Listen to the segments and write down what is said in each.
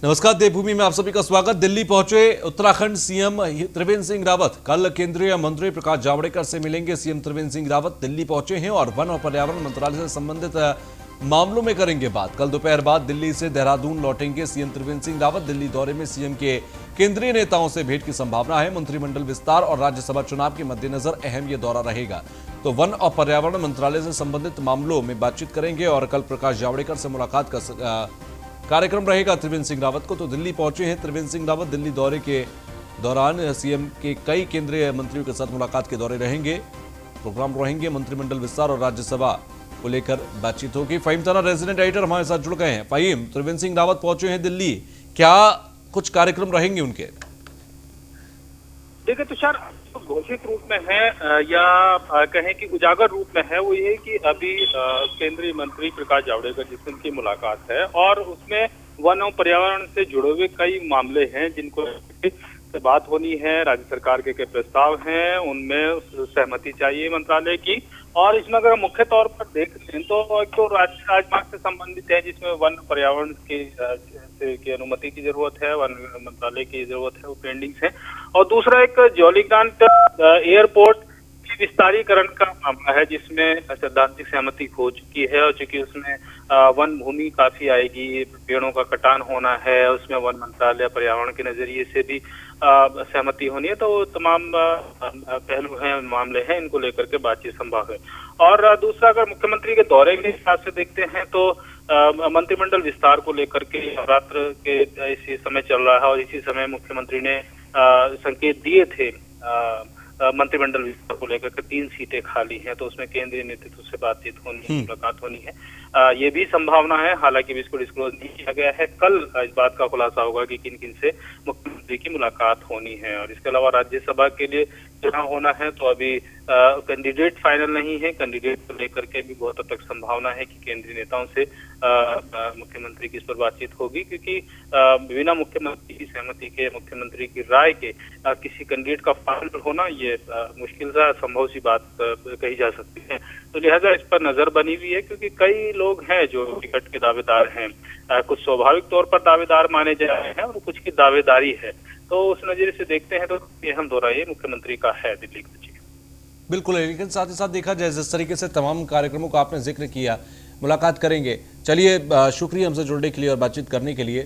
नमस्कार, देवभूमि में आप सभी का स्वागत। दिल्ली पहुंचे उत्तराखंड सीएम त्रिवेंद्र सिंह रावत। कल केंद्रीय मंत्री प्रकाश जावड़ेकर से मिलेंगे सीएम त्रिवेंद्र सिंह रावत। दिल्ली पहुंचे हैं और वन और पर्यावरण मंत्रालय से संबंधित मामलों में करेंगे बात। कल दोपहर बाद दिल्ली से देहरादून लौटेंगे सीएम त्रिवेंद्र सिंह रावत। दिल्ली दौरे में सीएम के केंद्रीय नेताओं से भेंट की संभावना है। मंत्रिमंडल विस्तार और राज्यसभा चुनाव के मद्देनजर अहम यह दौरा रहेगा। तो वन और पर्यावरण मंत्रालय से संबंधित मामलों में बातचीत करेंगे और कल प्रकाश जावड़ेकर से मुलाकात का कार्यक्रम रहेगा त्रिवेंद्र सिंह रावत को। तो दिल्ली पहुंचे हैं त्रिवेंद्र सिंह रावत। दिल्ली दौरे के दौरान सीएम के कई केंद्रीय मंत्रियों के साथ मुलाकात के दौरे रहेंगे, प्रोग्राम रहेंगे। मंत्रिमंडल विस्तार और राज्यसभा को लेकर बातचीत होगी। फहीम ताना रेजिडेंट एडिटर हमारे साथ जुड़ गए हैं। फहीम, त्रिवेंद्र सिंह रावत पहुंचे हैं दिल्ली, क्या कुछ कार्यक्रम रहेंगे उनके? देखिए तुषार, घोषित रूप में है या कहें कि उजागर रूप में है, वो ये कि अभी केंद्रीय मंत्री प्रकाश जावड़ेकर जिससे उनकी मुलाकात है और उसमें वन और पर्यावरण से जुड़े हुए कई मामले हैं जिनको से बात होनी है। राज्य सरकार के प्रस्ताव हैं, उनमें सहमति चाहिए मंत्रालय की। और इसमें अगर मुख्य तौर पर देख लें तो एक तो राष्ट्रीय राजमार्ग से संबंधित है जिसमें वन पर्यावरण की अनुमति की जरूरत है, वन मंत्रालय की जरूरत है, वो पेंडिंग्स है। और दूसरा एक जौलीग्रांट एयरपोर्ट की विस्तारीकरण का मामला है जिसमें सैद्धांतिक सहमति हो चुकी है और चूंकि उसमें वन भूमि काफी आएगी, पेड़ों का कटान होना है, उसमें वन मंत्रालय पर्यावरण के नजरिए से भी सहमति होनी है। तो तमाम पहलू हैं, मामले हैं, इनको लेकर के बातचीत संभव है। और दूसरा, अगर मुख्यमंत्री के दौरे के हिसाब से देखते हैं तो मंत्रिमंडल विस्तार को लेकर के नवरात्र के इसी समय चल रहा है और इसी समय मुख्यमंत्री ने संकेत दिए थे मंत्रिमंडल विस्तार को लेकर के 3 सीटें खाली हैं, तो उसमें केंद्रीय नेतृत्व से बातचीत होनी है, मुलाकात होनी है। ये भी संभावना है, हालांकि इसको डिस्क्लोज नहीं किया गया है। कल इस बात का खुलासा होगा कि किन किन से मुख्यमंत्री की मुलाकात होनी है। और इसके अलावा राज्यसभा के लिए चुनाव होना है तो अभी कैंडिडेट फाइनल नहीं है। कैंडिडेट को लेकर के भी बहुत हद तक संभावना है कि केंद्रीय नेताओं से मुख्यमंत्री की इस पर बातचीत होगी, क्योंकि बिना मुख्यमंत्री की सहमति के, मुख्यमंत्री की राय के किसी कैंडिडेट का फाइनल होना ये मुश्किल सा संभव सी बात कही जा सकती है। तो लिहाजा इस पर नजर बनी हुई है, क्योंकि कई लोग हैं जो टिकट के दावेदार हैं। कुछ स्वाभाविक तौर पर दावेदार माने जा रहे हैं और कुछ की दावेदारी है। तो उस नजरिए से देखते हैं तो अहम दौरा ये मुख्यमंत्री का है दिल्ली का। बिल्कुल है, लेकिन साथ ही साथ देखा जाए जिस तरीके से तमाम कार्यक्रमों का आपने जिक्र किया, मुलाकात करेंगे। चलिए, शुक्रिया हमसे जुड़ने के लिए और बातचीत करने के लिए।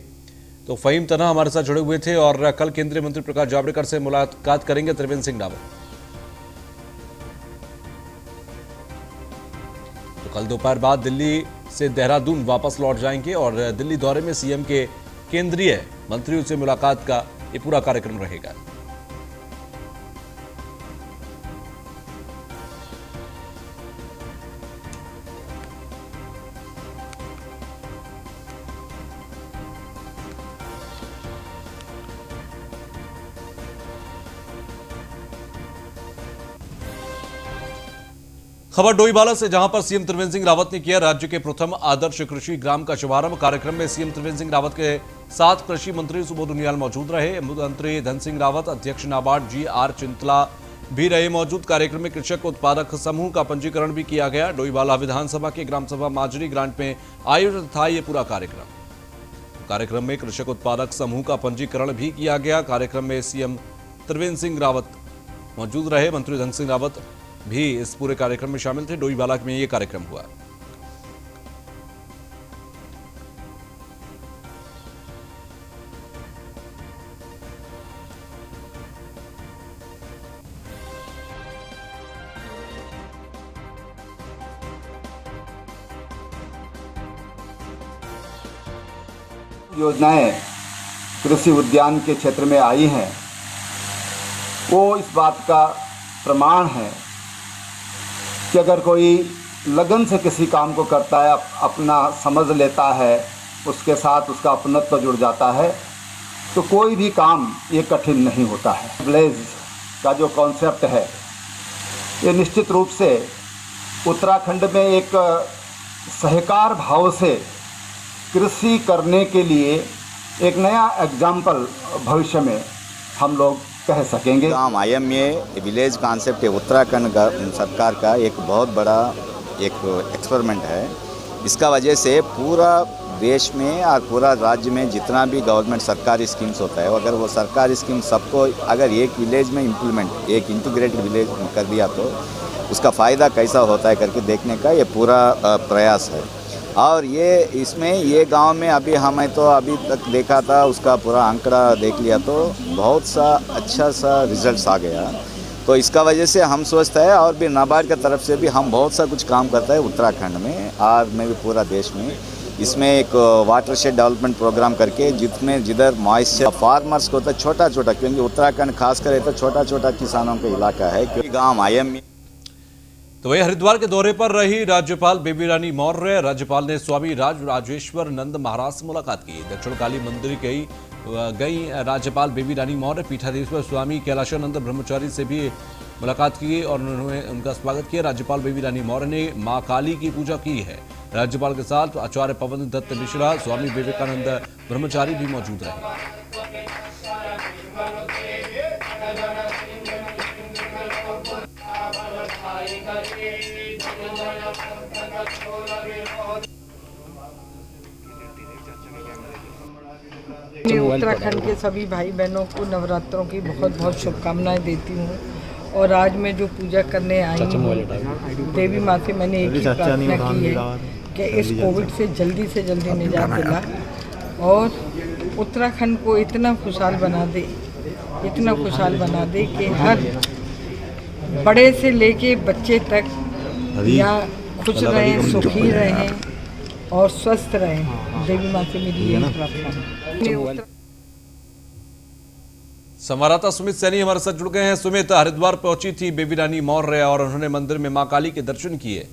तो फहीम ताना हमारे साथ जुड़े हुए थे और कल केंद्रीय मंत्री प्रकाश जावड़ेकर से मुलाकात करेंगे त्रिवेंद्र सिंह रावत। तो कल दोपहर बाद दिल्ली से देहरादून वापस लौट जाएंगे और दिल्ली दौरे में सीएम के केंद्रीय मंत्रियों से मुलाकात का ये पूरा कार्यक्रम रहेगा। खबर डोईवाला से, जहां पर सीएम त्रिवेंद्र सिंह रावत ने किया राज्य के प्रथम आदर्श कृषि ग्राम का शुभारंभ। कार्यक्रम में सीएम त्रिवेंद्र सिंह रावत के साथ कृषि मंत्री सुबोध उनियाल मौजूद रहे। मंत्री धन सिंह रावत, अध्यक्ष नाबार्ड GR चिंतला भी रहे मौजूद। कार्यक्रम में कृषक उत्पादक समूह का पंजीकरण भी किया गया। डोईवाला विधानसभा के ग्राम सभा माजरी ग्रांट में आयोजित था ये पूरा कार्यक्रम में कृषक उत्पादक समूह का पंजीकरण भी किया गया। कार्यक्रम में सीएम त्रिवेंद्र सिंह रावत मौजूद रहे। मंत्री धन सिंह रावत भी इस पूरे कार्यक्रम में शामिल थे। डोईवाला में यह कार्यक्रम हुआ। योजनाएं कृषि उद्यान के क्षेत्र में आई हैं, वो इस बात का प्रमाण है कि अगर कोई लगन से किसी काम को करता है, अपना समझ लेता है, उसके साथ उसका अपनत्व जुड़ जाता है, तो कोई भी काम ये कठिन नहीं होता है। विलेज का जो कॉन्सेप्ट है ये निश्चित रूप से उत्तराखंड में एक सहकार भाव से कृषि करने के लिए एक नया एग्जाम्पल भविष्य में हम लोग कह सकेंगे। IMA विलेज कॉन्सेप्ट उत्तराखंड सरकार का एक बहुत बड़ा एक एक्सपेरिमेंट है। इसका वजह से पूरा देश में और पूरा राज्य में जितना भी गवर्नमेंट सरकारी स्कीम्स होता है, अगर वो सरकारी स्कीम सबको अगर एक विलेज में इम्प्लीमेंट, एक इंटीग्रेटेड विलेज कर दिया तो उसका फ़ायदा कैसा होता है करके देखने का ये पूरा प्रयास है। और ये इसमें ये गांव में अभी हमें तो अभी तक देखा था, उसका पूरा आंकड़ा देख लिया तो बहुत सा अच्छा सा रिजल्ट्स आ गया। तो इसका वजह से हम सोचते हैं और भी नाबार्ड की तरफ से भी हम बहुत सा कुछ काम करता है उत्तराखंड में और में भी पूरा देश में। इसमें एक वाटरशेड डेवलपमेंट प्रोग्राम करके जिधर मॉइस्चर फार्मर्स को तो छोटा छोटा, क्योंकि उत्तराखंड खास करे तो छोटा छोटा किसानों का इलाका है, क्योंकि गाँव IME। तो वही हरिद्वार के दौरे पर रही राज्यपाल बेबी रानी मौर्य। राज्यपाल ने स्वामी राजराजेश्वर नंद महाराज से मुलाकात की। दक्षिण काली मंदिर गई राज्यपाल बेबी रानी मौर्य पीठाधीश्वर स्वामी कैलाशानंद ब्रह्मचारी से भी मुलाकात की और उन्होंने उनका स्वागत किया। राज्यपाल बेबी रानी मौर्य ने मां काली की पूजा की है। राज्यपाल के साथ आचार्य पवन दत्त मिश्रा, स्वामी विवेकानंद ब्रह्मचारी भी मौजूद रहे। मैं उत्तराखंड के सभी भाई बहनों को नवरात्रों की बहुत बहुत शुभकामनाएं देती हूँ। और आज मैं जो पूजा करने आई हूँ, देवी माँ से मैंने एक ही प्रार्थना की है कि इस कोविड से जल्दी निजात दिला और उत्तराखंड को इतना खुशहाल बना दे कि हर बड़े से लेके बच्चे तक यहाँ खुश रहें, सुखी रहें और स्वस्थ रहें। देवी माँ से मेरी यही प्रार्थना है। संवाददाता सुमित सैनी हमारे साथ जुड़ गए हैं। सुमित, हरिद्वार पहुंची थी बेबी रानी मौर्य और उन्होंने मंदिर में मां काली के दर्शन किए।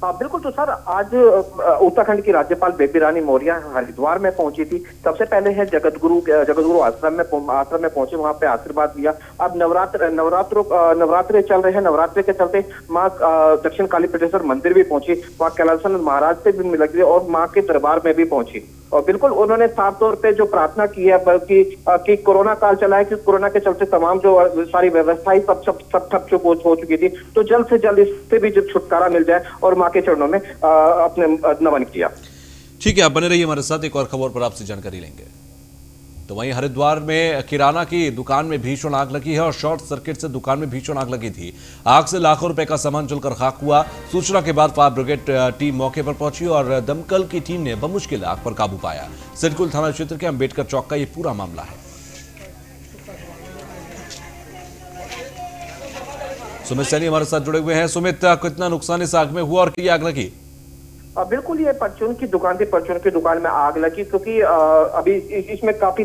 बिल्कुल। तो सर, आज उत्तराखंड की राज्यपाल बेबी रानी मौर्य हरिद्वार में पहुंची थी। सबसे पहले है जगतगुरु आश्रम में पहुंचे, वहां पे आशीर्वाद लिया। अब नवरात्रे चल रहे हैं, नवरात्रे के चलते माँ दक्षिण काली पीठेश्वर मंदिर भी पहुंची, वहाँ कैलाशानंद महाराज से भी मिल गई और माँ के दरबार में भी पहुंची। और बिल्कुल उन्होंने साफ तौर पे जो प्रार्थना की है कि कोरोना काल चला है, कि कोरोना के चलते तमाम जो सारी व्यवस्थाएं सब ठप चुप हो चुकी थी, तो जल्द से जल्द इससे भी जब छुटकारा मिल जाए, और माँ के चरणों में अपने नमन किया। ठीक है, आप बने रहिए हमारे साथ, एक और खबर पर आपसे जानकारी लेंगे। तो वहीं हरिद्वार में किराना की दुकान में भीषण आग लगी है और शॉर्ट सर्किट से दुकान में भीषण आग लगी थी। आग से लाखों रुपए का सामान जलकर खाक हुआ। सूचना के बाद फायर ब्रिगेड टीम मौके पर पहुंची और दमकल की टीम ने बमुश्किल आग पर काबू पाया। सिडकुल थाना क्षेत्र के अंबेडकर चौक का ये पूरा मामला है। सुमित सैनी हमारे साथ जुड़े हुए हैं। सुमित, कितना नुकसान इस आग में हुआ और क्या आग लगी? बिल्कुल, ये परचून की दुकान में आग लगी, क्योंकि अभी इसमें काफी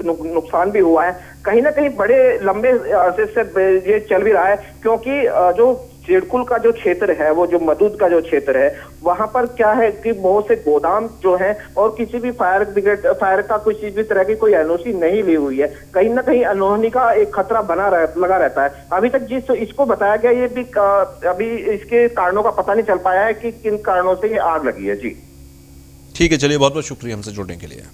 नुकसान भी हुआ है। कहीं ना कहीं बड़े लंबे अरसे से ये चल भी रहा है, क्योंकि जो सिडकुल का जो क्षेत्र है, वो जो मदूद का जो क्षेत्र है, वहां पर क्या है कि बहुत से गोदाम जो है और किसी भी फायर का किसी भी तरह की कोई एनओसी नहीं ली हुई है। कहीं ना कहीं अनहोनी का एक खतरा लगा रहता है। अभी तक इसको बताया गया, ये भी अभी इसके कारणों का पता नहीं चल पाया है कि किन कारणों से ये आग लगी है। जी ठीक है, चलिए, बहुत बहुत शुक्रिया हमसे जुड़ने के लिए।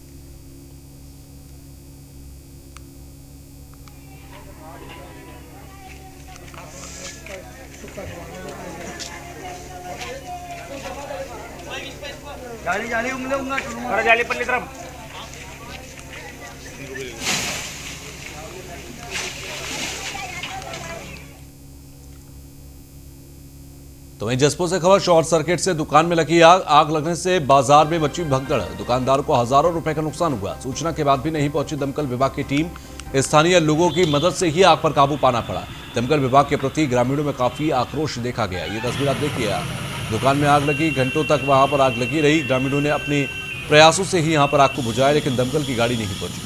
तो वहीं जसपुर से खबर, शॉर्ट सर्किट से दुकान में लगी आग लगने से बाजार में मची भगदड़। दुकानदार को हजारों रुपए का नुकसान हुआ। सूचना के बाद भी नहीं पहुंची दमकल विभाग की टीम। स्थानीय लोगों की मदद से ही आग पर काबू पाना पड़ा। दमकल विभाग के प्रति ग्रामीणों में काफी आक्रोश देखा गया। ये तस्वीर आप देखिए, दुकान में आग लगी, घंटों तक वहां पर आग लगी रही। ग्रामीणों ने अपने प्रयासों से ही यहां पर आग को बुझाया, लेकिन दमकल की गाड़ी नहीं पहुंची।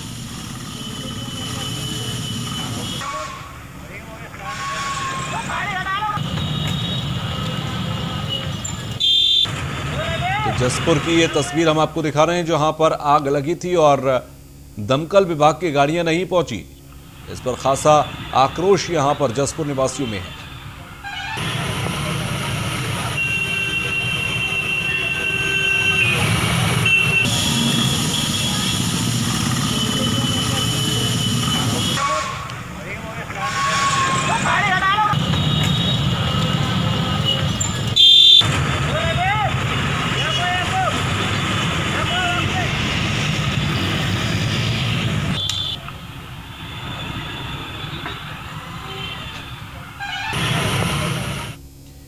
तो जसपुर की ये तस्वीर हम आपको दिखा रहे हैं, जहां पर आग लगी थी और दमकल विभाग की गाड़ियां नहीं पहुंची। इस पर खासा आक्रोश यहां पर जसपुर निवासियों में है।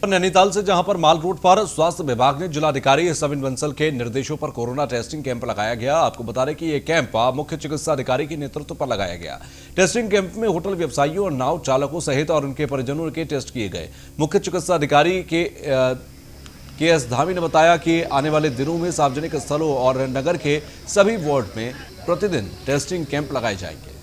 खबर नैनीताल से, जहां पर माल रोड पर स्वास्थ्य विभाग ने जिलाधिकारी सविन बंसल के निर्देशों पर कोरोना टेस्टिंग कैंप लगाया गया। आपको बता दें कि यह कैंप मुख्य चिकित्सा अधिकारी के नेतृत्व पर लगाया गया। टेस्टिंग कैंप में होटल व्यवसायियों और नाव चालकों सहित और उनके परिजनों के टेस्ट किए गए। मुख्य चिकित्सा अधिकारी के एस धामी ने बताया कि आने वाले दिनों में सार्वजनिक स्थलों और नगर के सभी वार्ड में प्रतिदिन टेस्टिंग कैंप लगाए जाएंगे।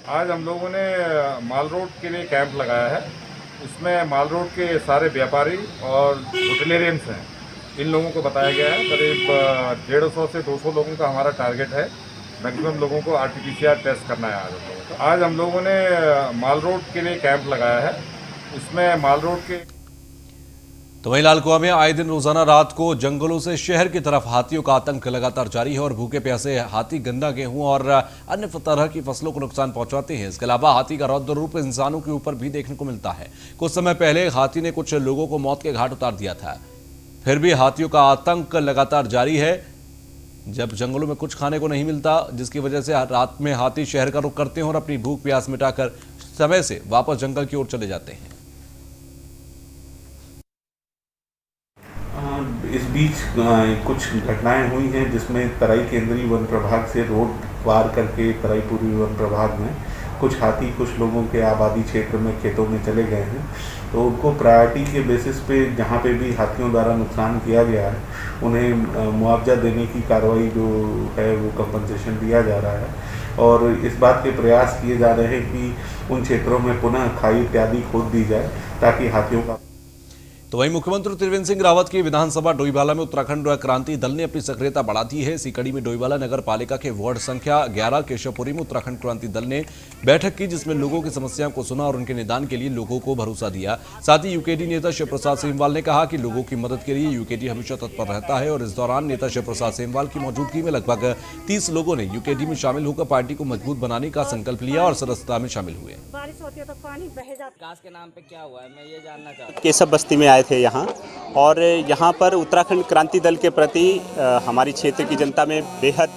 आज हम लोगों ने माल रोड के लिए कैंप लगाया है। इसमें माल रोड के सारे व्यापारी और होटलेरियंस हैं, इन लोगों को बताया गया है। करीब 150 से 200 लोगों का हमारा टारगेट है। मैक्सिमम लोगों को RT-PCR टेस्ट करना है आज हम लोगों को। आज हम लोगों ने माल रोड के लिए कैंप लगाया है। इसमें माल रोड के तो वहीं लालकुआ में आए दिन रोजाना रात को जंगलों से शहर की तरफ हाथियों का आतंक लगातार जारी है और भूखे प्यासे हाथी गन्ना, गेहूं और अन्य तरह की फसलों को नुकसान पहुंचाते हैं। इसके अलावा हाथी का रौद्र रूप इंसानों के ऊपर भी देखने को मिलता है। कुछ समय पहले हाथी ने कुछ लोगों को मौत के घाट उतार दिया था। फिर भी हाथियों का आतंक लगातार जारी है। जब जंगलों में कुछ खाने को नहीं मिलता, जिसकी वजह से रात में हाथी शहर का रुख करते हैं और अपनी भूख प्यास मिटाकर समय से वापस जंगल की ओर चले जाते हैं। इस बीच कुछ घटनाएं हुई हैं जिसमें तराई केंद्रीय वन प्रभाग से रोड पार करके तराईपुरी वन प्रभाग में कुछ हाथी कुछ लोगों के आबादी क्षेत्र में खेतों में चले गए हैं। तो उनको प्रायोरिटी के बेसिस पे जहाँ पे भी हाथियों द्वारा नुकसान किया गया है उन्हें मुआवजा देने की कार्रवाई जो है वो कंपनसेशन दिया जा रहा है। और इस बात के प्रयास किए जा रहे हैं कि उन क्षेत्रों में पुनः खाई इत्यादि खोद दी जाए ताकि हाथियों का। तो वहीं मुख्यमंत्री त्रिवेंद्र सिंह रावत की विधानसभा डोईवाला में उत्तराखंड क्रांति दल ने अपनी सक्रियता बढ़ा दी है। इसी कड़ी में डोईवाला नगर पालिका के वार्ड संख्या 11 केशवपुरी में उत्तराखंड क्रांति दल ने बैठक की, जिसमें लोगों की समस्याओं को सुना और उनके निदान के लिए लोगों को भरोसा दिया। साथ ही यूकेडी नेता शिव प्रसाद सेमवाल ने कहा कि लोगों की मदद के लिए यूकेडी हमेशा तत्पर रहता है और इस दौरान नेता शिव प्रसाद सेमवाल की मौजूदगी में लगभग 30 लोगों ने यूकेडी में शामिल होकर पार्टी को मजबूत बनाने का संकल्प लिया और सदस्यता में शामिल हुए। बारिश होती है तो पानी बह जाता है। विकास के नाम पे क्या हुआ है, मैं ये जानना चाहता हूँ। केशव बस्ती में आए थे यहाँ, और यहाँ पर उत्तराखंड क्रांति दल के प्रति हमारी क्षेत्र की जनता में बेहद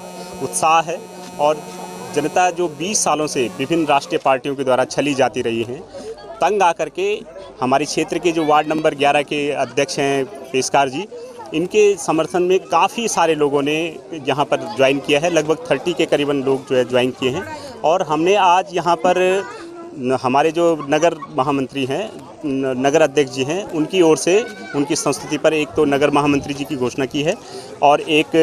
उत्साह है। और जनता जो 20 सालों से विभिन्न राष्ट्रीय पार्टियों के द्वारा छली जाती रही हैं, तंग आकर के हमारी क्षेत्र के जो वार्ड नंबर 11 के अध्यक्ष हैं पेशकार जी, इनके समर्थन में काफ़ी सारे लोगों ने यहाँ पर ज्वाइन किया है। लगभग 30 के करीबन लोग जो है ज्वाइन किए हैं। और हमने आज यहाँ पर हमारे जो नगर महामंत्री हैं, नगर अध्यक्ष जी हैं, उनकी ओर से उनकी संस्तुति पर एक तो नगर महामंत्री जी की घोषणा की है और एक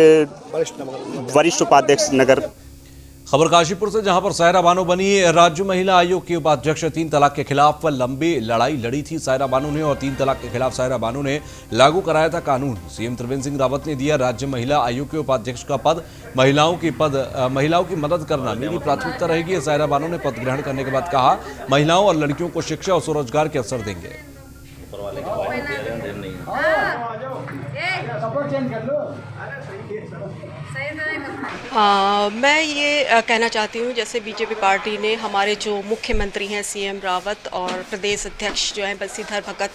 वरिष्ठ उपाध्यक्ष नगर। खबर काशीपुर से, जहां पर सायरा बानो बनी राज्य महिला आयोग की उपाध्यक्ष। 3 तलाक के खिलाफ लंबी लड़ाई लड़ी थी सायरा बानो ने और 3 तलाक के खिलाफ सायरा बानो ने लागू कराया था कानून। सीएम त्रिवेंद्र सिंह रावत ने दिया राज्य महिला आयोग के उपाध्यक्ष का पद। महिलाओं की मदद करना मेरी प्राथमिकता रहेगी। सायरा बानो ने पद ग्रहण करने के बाद कहा, महिलाओं और लड़कियों को शिक्षा और स्वरोजगार के अवसर देंगे। मैं ये कहना चाहती हूँ, जैसे बीजेपी पार्टी ने हमारे जो मुख्यमंत्री हैं सीएम रावत और प्रदेश अध्यक्ष जो हैं बंसीधर भगत,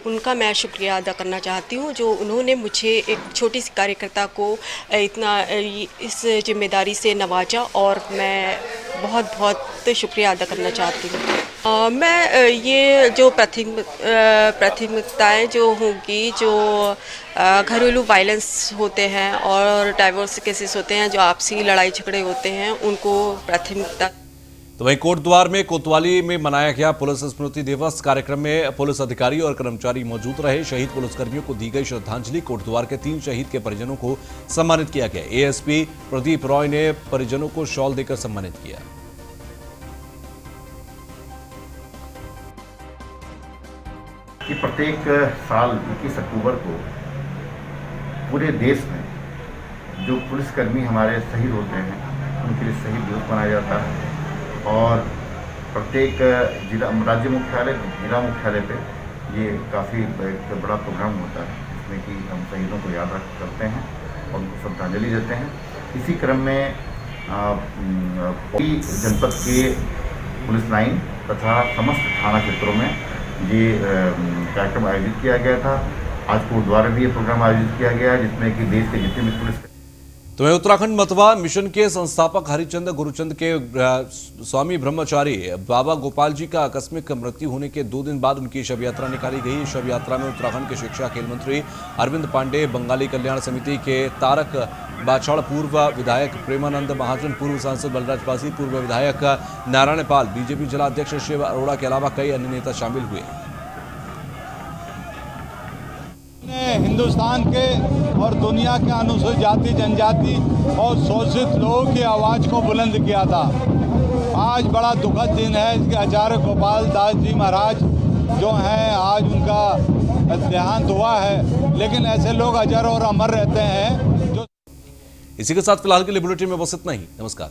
उनका मैं शुक्रिया अदा करना चाहती हूँ जो उन्होंने मुझे एक छोटी सी कार्यकर्ता को इतना इस जिम्मेदारी से नवाजा, और मैं बहुत बहुत शुक्रिया अदा करना चाहती हूँ। मैं ये जो प्राथमिकताएं जो होंगी, जो घरेलू वायलेंस होते हैं और डाइवोर्स केसेस होते हैं, जो आपसी लड़ाई झगड़े होते हैं, उनको प्राथमिकता। तो वहीं कोटद्वार में कोतवाली में मनाया गया पुलिस स्मृति दिवस। कार्यक्रम में पुलिस अधिकारी और कर्मचारी मौजूद रहे। शहीद पुलिसकर्मियों को दी गई श्रद्धांजलि। कोटद्वार के 3 शहीद के परिजनों को सम्मानित किया गया। एएसपी प्रदीप रॉय ने परिजनों को शॉल देकर सम्मानित किया। कि प्रत्येक साल 21 अक्टूबर को पूरे देश में जो पुलिसकर्मी हमारे शहीद होते हैं उनके लिए शहीद दिवस मनाया जाता है। और प्रत्येक जिला राज्य मुख्यालय जिला मुख्यालय पे ये काफ़ी एक बड़ा प्रोग्राम होता है, जिसमें कि हम शहीदों को याद करते हैं और उनको श्रद्धांजलि देते हैं। इसी क्रम में जनपद के पुलिस लाइन तथा समस्त थाना क्षेत्रों में ये कार्यक्रम आयोजित किया गया था। आज कोटद्वार में भी ये प्रोग्राम आयोजित किया गया है, जिसमें कि देश के जितने भी पुलिस तो वहीं उत्तराखंड मतवा मिशन के संस्थापक हरिचंद गुरुचंद के स्वामी ब्रह्मचारी बाबा गोपाल जी का आकस्मिक मृत्यु होने के 2 दिन बाद उनकी शव यात्रा निकाली गई। शव यात्रा में उत्तराखंड के शिक्षा खेल मंत्री अरविंद पांडे, बंगाली कल्याण समिति के तारक बाछड़, पूर्व विधायक प्रेमानंद महाजन, पूर्व सांसद बलराज पासी, पूर्व विधायक नारायण पाल, बीजेपी जिला अध्यक्ष शिव अरोड़ा के अलावा कई अन्य नेता शामिल हुए। हिंदुस्तान के और दुनिया के अनुसूचित जाति जनजाति और शोषित लोगों की आवाज़ को बुलंद किया था। आज बड़ा दुखद दिन है। इसके आचार्य गोपाल दास जी महाराज जो हैं, आज उनका देहांत हुआ है, लेकिन ऐसे लोग अजर और अमर रहते हैं। जो इसी के साथ फिलहाल के लिए बुलेटिन में बस इतना ही। नमस्कार।